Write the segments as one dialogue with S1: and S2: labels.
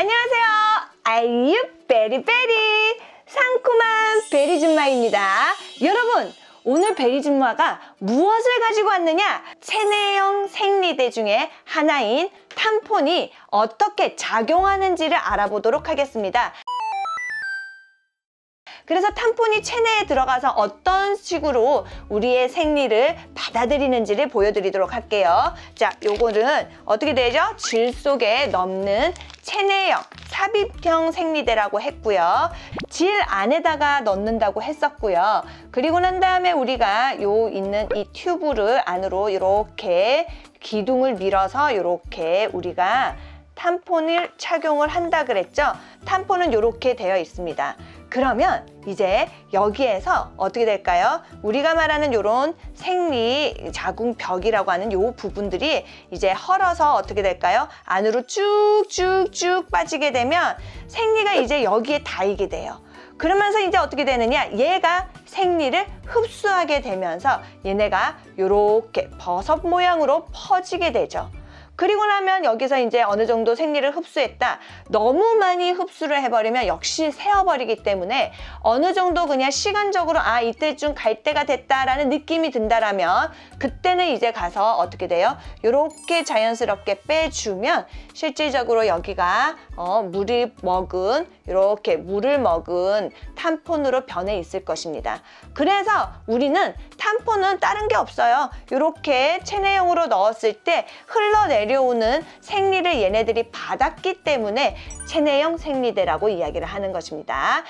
S1: 안녕하세요. 아유 베리베리 상큼한 베리줌마입니다. 여러분, 오늘 베리줌마가 무엇을 가지고 왔느냐? 체내형 생리대 중에 하나인 탐폰이 어떻게 작용하는지를 알아보도록 하겠습니다. 그래서 탐폰이 체내에 들어가서 어떤 식으로 우리의 생리를 받아들이는지를 보여드리도록 할게요. 자, 요거는 어떻게 되죠? 질 속에 넣는 체내형 삽입형 생리대라고 했고요. 질 안에다가 넣는다고 했었고요. 그리고 난 다음에 우리가 요 있는 이 튜브를 안으로 이렇게 기둥을 밀어서 이렇게 우리가 탐폰을 착용을 한다 그랬죠? 탐폰은 이렇게 되어 있습니다. 그러면 이제 여기에서 어떻게 될까요? 우리가 말하는 이런 생리 자궁벽이라고 하는 요 부분들이 이제 헐어서 어떻게 될까요? 안으로 쭉쭉쭉 빠지게 되면 생리가 이제 여기에 닿이게 돼요. 그러면서 이제 어떻게 되느냐? 얘가 생리를 흡수하게 되면서 얘네가 이렇게 버섯 모양으로 퍼지게 되죠. 그리고 나면 여기서 이제 어느 정도 생리를 흡수했다. 너무 많이 흡수를 해버리면 역시 새어버리기 때문에 어느 정도 그냥 시간적으로 이때쯤 갈 때가 됐다라는 느낌이 든다라면 그때는 이제 가서 어떻게 돼요? 이렇게 자연스럽게 빼주면 실질적으로 여기가 물을 먹은 이렇게 물을 먹은 탐폰으로 변해 있을 것입니다. 그래서 우리는 탐폰은 다른 게 없어요. 이렇게 체내용으로 넣었을 때 흘러내려오는 생리를 얘네들이 받았기 때문에 체내형 생리대라고 이야기를 하는 것입니다.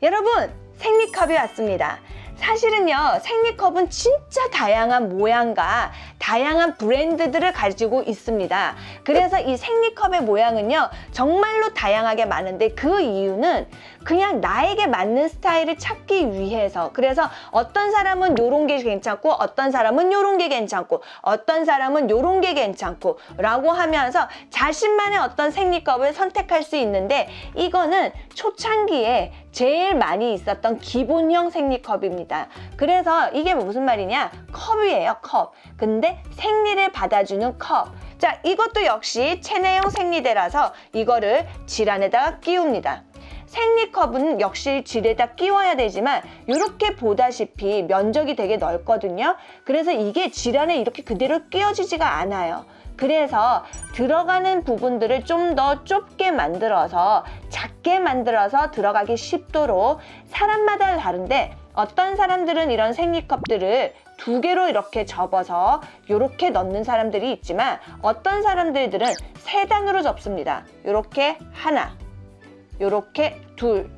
S1: 여러분, 생리컵이 왔습니다. 사실은요, 생리컵은 진짜 다양한 모양과 다양한 브랜드들을 가지고 있습니다. 그래서 이 생리컵의 모양은요, 정말로 다양하게 많은데 그 이유는 그냥 나에게 맞는 스타일을 찾기 위해서, 그래서 어떤 사람은 요런 게 괜찮고 어떤 사람은 요런 게 괜찮고 어떤 사람은 요런 게 괜찮고 라고 하면서 자신만의 어떤 생리컵을 선택할 수 있는데, 이거는 초창기에 제일 많이 있었던 기본형 생리컵입니다. 그래서 이게 무슨 말이냐? 컵이에요, 컵. 근데 생리를 받아주는 컵. 자, 이것도 역시 체내형 생리대라서 이거를 질 안에다가 끼웁니다. 생리컵은 역시 질에다 끼워야 되지만 이렇게 보다시피 면적이 되게 넓거든요. 그래서 이게 질 안에 이렇게 그대로 끼워지지가 않아요. 그래서 들어가는 부분들을 좀 더 좁게 만들어서 작게 만들어서 들어가기 쉽도록 사람마다 다른데, 어떤 사람들은 이런 생리컵들을 두 개로 이렇게 접어서 이렇게 넣는 사람들이 있지만 어떤 사람들은 세 단으로 접습니다. 이렇게 하나, 이렇게 둘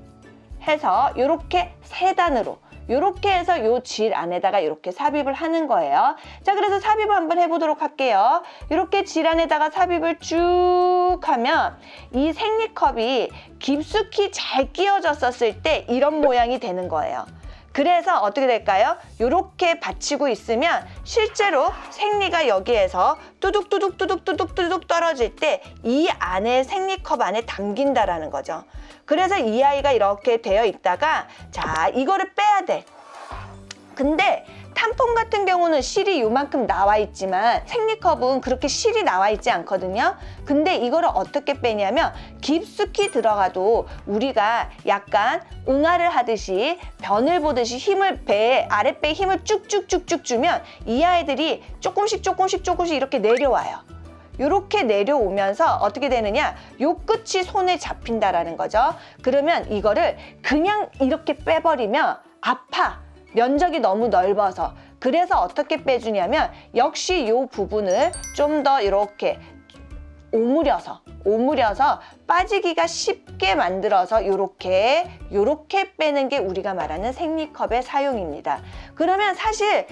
S1: 해서 이렇게 세 단으로 이렇게 해서 요 질 안에다가 이렇게 삽입을 하는 거예요. 자, 그래서 삽입을 한번 해보도록 할게요. 이렇게 질 안에다가 삽입을 쭉 하면 이 생리컵이 깊숙이 잘 끼워졌었을 때 이런 모양이 되는 거예요. 그래서 어떻게 될까요? 이렇게 받치고 있으면 실제로 생리가 여기에서 뚜둑뚜둑 떨어질 때 이 안에 생리컵 안에 담긴다라는 거죠. 그래서 이 아이가 이렇게 되어 있다가, 자, 이거를 빼야 돼. 근데 탐폰 같은 경우는 실이 요만큼 나와 있지만 생리컵은 그렇게 실이 나와 있지 않거든요. 근데 이거를 어떻게 빼냐면 깊숙이 들어가도 우리가 약간 응아를 하듯이 변을 보듯이 힘을 아랫배에 힘을 쭉쭉쭉쭉 주면 이 아이들이 조금씩 이렇게 내려와요. 이렇게 내려오면서 어떻게 되느냐? 요 끝이 손에 잡힌다라는 거죠. 그러면 이거를 그냥 이렇게 빼버리면 아파. 면적이 너무 넓어서. 그래서 어떻게 빼주냐면 역시 이 부분을 좀 더 이렇게 오므려서 빠지기가 쉽게 만들어서 요렇게 빼는 게 우리가 말하는 생리컵의 사용입니다. 그러면 사실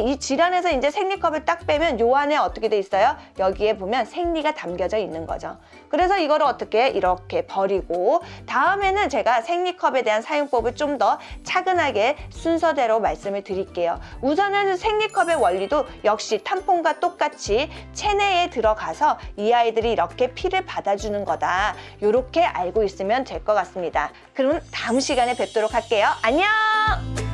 S1: 이 질 안에서 이제 생리컵을 딱 빼면 요 안에 어떻게 돼 있어요? 여기에 보면 생리가 담겨져 있는 거죠. 그래서 이거를 어떻게 이렇게 버리고, 다음에는 제가 생리컵에 대한 사용법을 좀 더 차근하게 순서대로 말씀을 드릴게요. 우선은 생리컵의 원리도 역시 탐폰과 똑같이 체내에 들어가서 이 아이들이 이렇게 피를 받아주는 거다. 이렇게 알고 있으면 될 것 같습니다. 그럼 다음 시간에 뵙도록 할게요. 안녕!